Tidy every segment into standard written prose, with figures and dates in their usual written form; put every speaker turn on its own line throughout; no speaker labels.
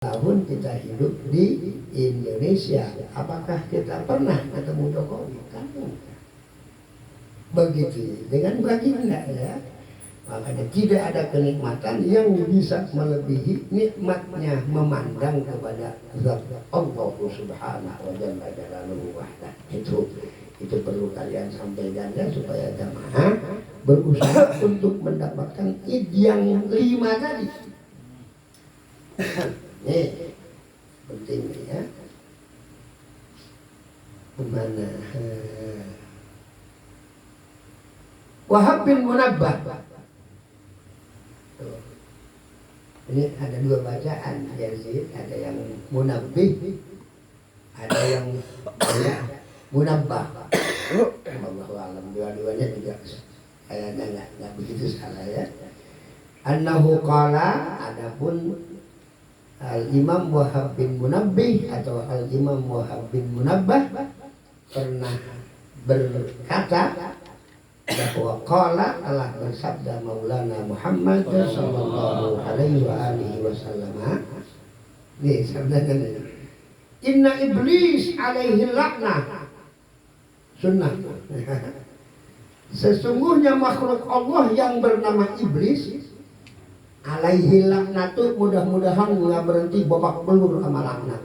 tahun kita hidup di Indonesia, apakah kita pernah ketemu Jokowi? Kan begitu dengan baginda ya. Makanya tidak ada kenikmatan yang bisa melebihi nikmatnya memandang kepada Zat Allah Subhanahu wa Jalla wahdah. Itu perlu kalian sampaikan ya, supaya jamaah berusaha untuk mendapatkan id yang 5 tadi. Nih, penting ya. Kemana? Wahab bin Munabbah. Ini ada 2 bacaan Yazid, ada yang Munabbih, ada yang Munabbah. Allahu a'lam, dua-duanya juga kayaknya enggak begitu salah ya. Annahu qala, adapun Al-Imam Wahab bin Munabbih atau Al-Imam Wahab bin Munabbah pernah berkata bahwa qala telah bersabda Maulana Muhammad sallallahu alaihi wa alihi wasallam. Nih sabdanya nih. Inna iblis alaihi laknah. Sunnah. Sesungguhnya makhluk Allah yang bernama iblis alaihi laknatu, mudah-mudahan nggak berhenti babak belur sama laknat.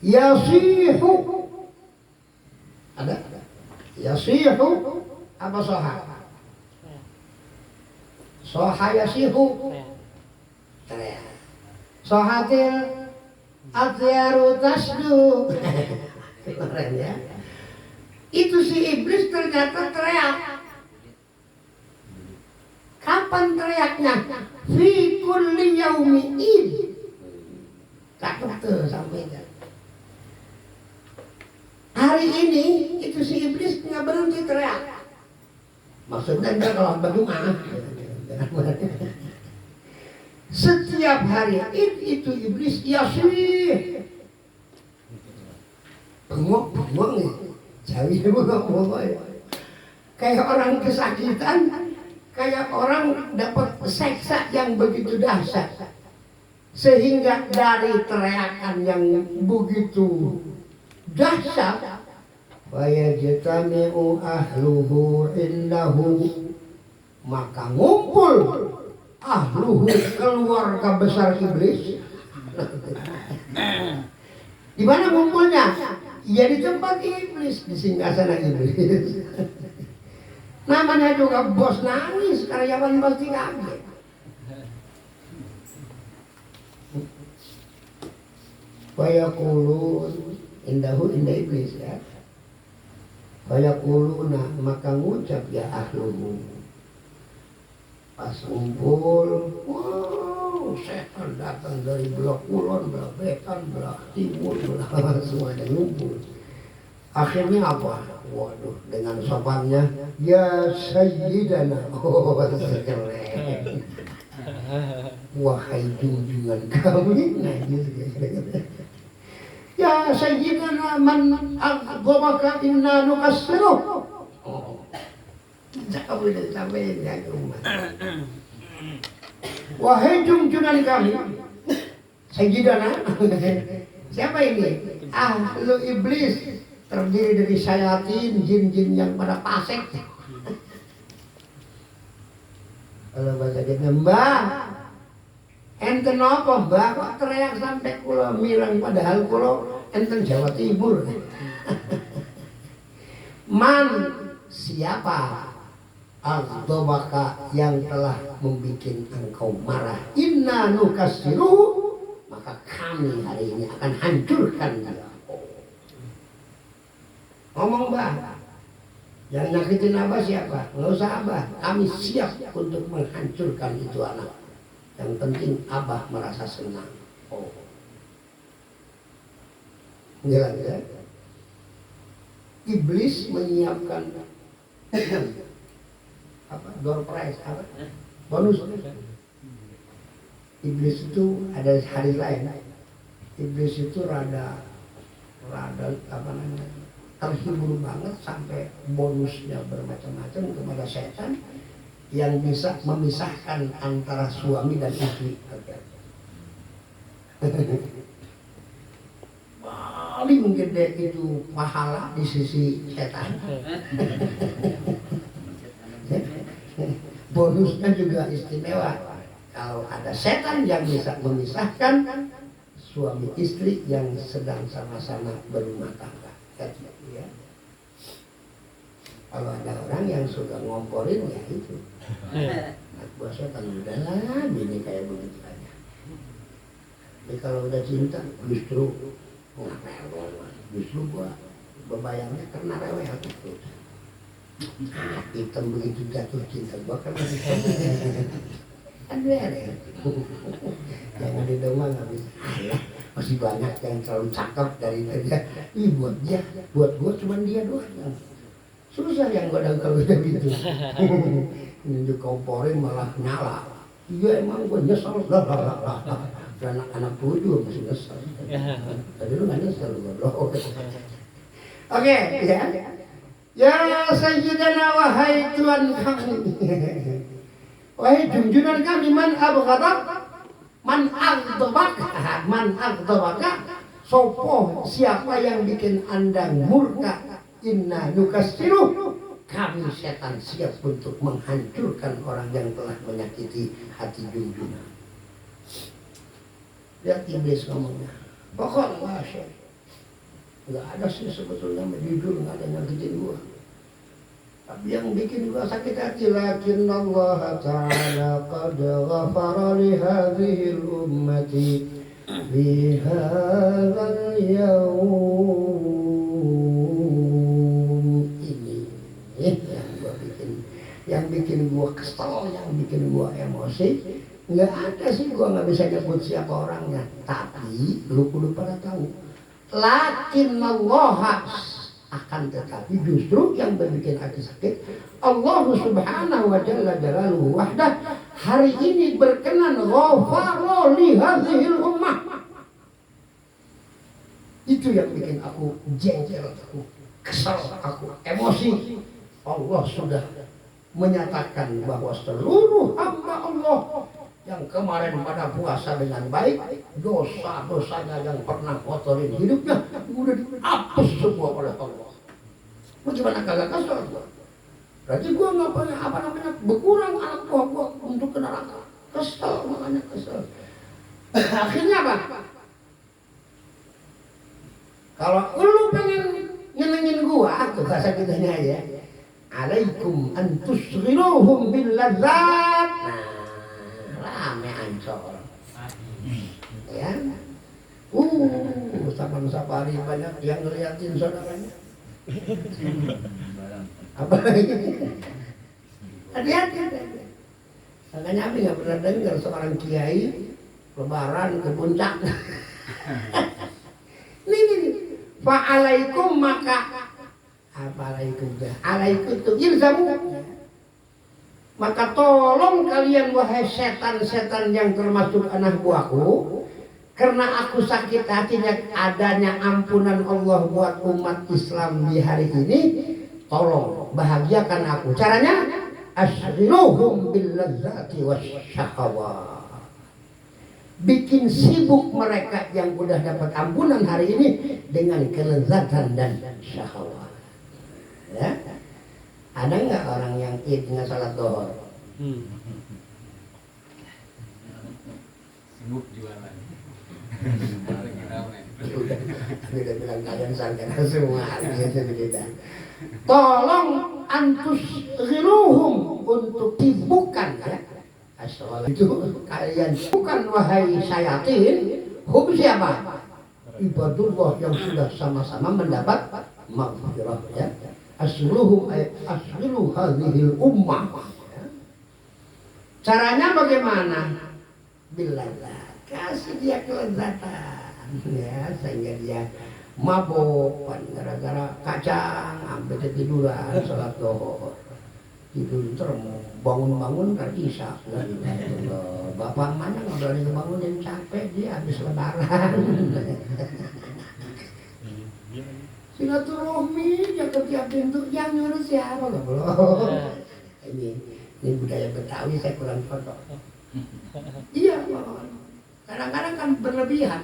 Yasihu, ada yasihu apa soha? Soha yasihu. Sohatil atyaru tasdu. Keren ya. Itu si iblis ternyata teriak. Kapan teriaknya? Fi kulli yaumi id. Cakep tuh sampaikan. Hari ini itu si iblis nggak berhenti teriak. Maksudnya enggak kalau bagaimana? Setiap hari id itu iblis yasih. Bengok nih. Jauh bengok. Kayak orang kesakitan. Kayak orang dapat seksa yang begitu dahsyat, sehingga dari teriakan yang begitu dahsyat, wayajtami'u ahluhu indahu, maka ngumpul ahluhu, keluarga besar iblis. Di mana ngumpulnya? Ya di tempat iblis, di singgasana iblis. Namanya juga bos nangis, karyawan pasti kaget. Fayaqulun indahu inda iblis ya. Fayaquluna, maka ngucap ya ahluhu. Pas ngumpul, wow, setan datang dari belah kulon, belah wetan, belah timur, belah semuanya ngumpul. Akhirnya apa? Waduh, dengan sopannya, ya Sayyidana. Oh, keren. Wahai junjungan kami. Nah, gitu. Ya Sayyidana man aghdabaka inna nukassiruh. Oh. Jauh dari sampai yang rumah. Wahai junjungan kami. Sayyidana. Siapa ini? Ahlu iblis. Terdiri dari syayatin, jin-jin yang pada pasek. Kalau bahasa kita, Mbah, enten apa Mbah kok teriak sampai kula mirang, padahal kula enten Jawa Timur. Man, siapa aghdabaka yang telah membuat engkau marah, inna nukassiru, maka kami hari ini akan hancurkan dia. Ngomong Mbah, yang nyakitin Abah siapa? Nggak usah Abah, kami siap untuk menghancurkan itu anak. Yang penting Abah merasa senang. Oh, jelas ya. Iblis menyiapkan apa? Door prize apa? Bonus. Iblis itu ada hari lain. Iblis itu rada apa namanya? Terhibur banget sampai bonusnya bermacam-macam kepada setan yang bisa memisahkan antara suami dan istri. Paling gede itu pahala di sisi setan. Bonusnya juga istimewa. Kalau ada setan yang bisa memisahkan suami istri yang sedang sama-sama berumah tangga. Ya. Kalau ada orang yang suka ngomporin ya itu. Anak buah setan udahlah, bini kayak begitu aja. Tapi kalau udah cinta justru gua bebayangnya karena rewel gitu. Hitam begitu jatuh cinta gua kan aduh ya jangan di rumah nggak bisa. Masih banyak yang terlalu cakep dari dia. Buat dia, buat gua cuma dia doang. Susah yang gua kalau udah gitu. Ini dikomporin malah nyala. Iya emang gua nyesel lah. Anak-anak gue juga masih nyesel. Tadi lu nggak nyesel goblok. Oke, ya. Ya Sayyidina wahai Tuhan kami. Wahai junjungan kami, man aghdabaka sopo siapa yang bikin Anda murka, inna nukassiruh, kami setan siap untuk menghancurkan orang yang telah menyakiti hati junjungan. Lihat iblis ngomongnya, pokoknya nggak ada sih sebetulnya jujur, nggak ada yang nyakitin gua. Tapi yang bikin gua sakit hati, lakin Allah Ta'ala qad ghafara li hadhihi al-ummati fi hadzal yawm. Ini yang bikin gua kesel, yang bikin gua emosi. Nggak ada sih, gua nggak bisa nyebut siapa orangnya. Tapi lu kudu pada tahu, lakin Allah, akan tetapi justru yang berbikin hati sakit Allah subhanahu wa jalla jalaluhu wahdah hari ini berkenan ghafara li hadhil ummah. Itu yang bikin aku jengkel, aku kesal, aku emosi. Allah sudah menyatakan bahwa seluruh hamba Allah yang kemarin pada puasa dengan baik, dosa-dosanya yang pernah kotorin hidupnya udah dihapus semua oleh Allah. Bagaimana kagak kesel gua? Berarti gua nggak pernah berkurang anak buah gua untuk ke neraka. Kesel, makanya kesel. Akhirnya apa? Kalau lu pengen nyenengin gua, tuh bahasa kitanya ya. Alaikum an tusghiruhum bil ladzat. Rame ancol. Ya. Taman safari banyak yang ngeliatin saudaranya. Apa lagi? Hati-hati. Makanya Abi nggak pernah dengar seorang kiai lebaran ke puncak. Nih. Fa'alaikum maka apalaikum dah. Alaikum itu ilzamu. Maka tolong kalian wahai setan-setan yang termasuk anak buahku, karena aku sakit hatinya adanya ampunan Allah buat umat Islam di hari ini, tolong bahagiakan aku. Caranya asghiruhum bil ladzati wasyahawat. Bikin sibuk mereka yang udah dapat ampunan hari ini dengan kelezatan dan syahwat. Ya? Ada nggak orang yang id nggak salat dohor?
Sibuk jualan.
Udah bilang kalian sarjana semua, beda. Tolong antus ghiruhum untuk sibukkan ya. Asal itu kalian bukan wahai syayatin, hum siapa? Ibadullah yang sudah sama-sama mendapat maghfirah ya. Asluhum aslu hadhil ummah. Caranya bagaimana? Billallah, kasih dia kelezatan ya, sehingga dia mabuk gara-gara kacang sampai ketiduran salat dohor. Tidur terus bangun-bangun kan isya. Bapak mana nggak berani bangunin, capek dia habis lebaran. Silaturahmi jaga tiap pintu, yang nyuruh siapa loh belum? Ini budaya Betawi, saya kurang foto. Iya, Kadang-kadang kan berlebihan.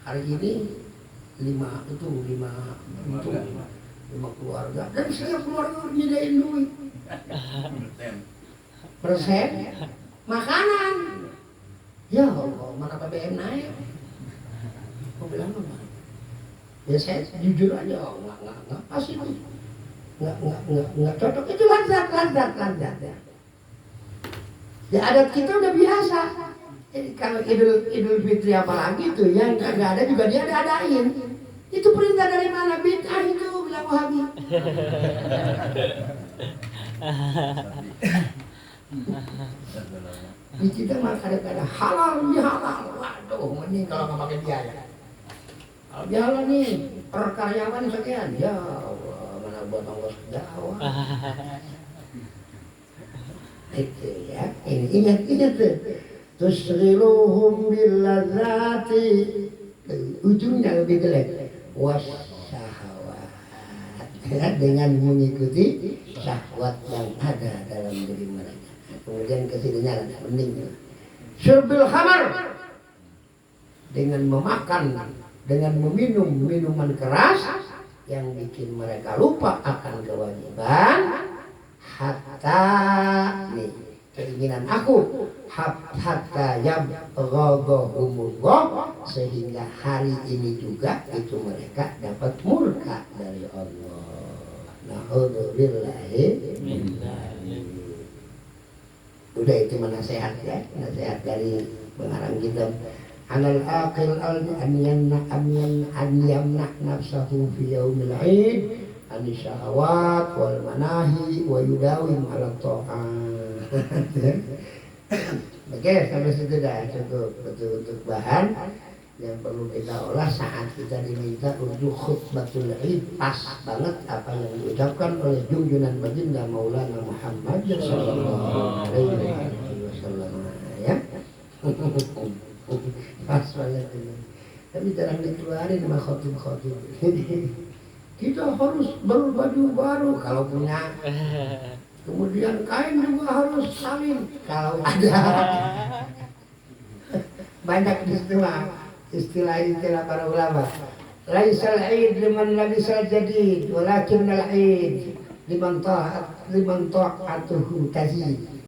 Hari ini lima keluarga dan setiap keluarga nyediain duit persen makanan. Ya Allah, mana BBM naik? Mau bilang apa? Ya saya jujur aja, nggak pas itu, nggak cocok. Itu lazat ya. Ya adat kita udah biasa. Kalau Idul Fitri apalagi tuh yang kagak ada juga dia adain. Itu perintah dari mana? Bid'ah itu bilang Wahabi. Di kita mah kadang-kadang halal ya halal. Waduh, mending kalau nggak pakai biaya. Kalau biaya nih per karyawan sekian, ya Allah, mana buat ongkos ke Jawa. Itu ya, ini ingat tuh. Tusghiluhum billadzati, ujungnya lebih jelek. Wasyahawat, dengan mengikuti syahwat yang ada dalam diri mereka. Kemudian kesininya ada mending. Syurbil khamar, dengan memakan, dengan meminum minuman keras yang bikin mereka lupa akan kewajiban. Hatta nih keinginan aku hatta yabghadahumullah, sehingga hari ini juga itu mereka dapat murka dari Allah. Na'udzubillahi billahi. Udah itu nasihat ya, nasihat dari pengarang kitab. Alal aqil an yamna nafsahu fi yaumil 'id an syahawat wal manahi wa yudawim ala ta'at. Oke, sampai situ dah cukup untuk bahan yang perlu kita olah saat kita diminta untuk khutbatul Id. Pas banget apa yang diucapkan oleh junjungan baginda Maulana Muhammad sallallahu alaihi wasallam ya. Pas banget ini. Tapi jarang dikeluarin sama khotib-khotib. Kita harus berbaju baru kalau punya. Kemudian kain juga harus salin kalau ada. Banyak istilah para ulama. Laisal Eid liman labisal jadid, walakinnal Eid liman ta'atuhu tazid.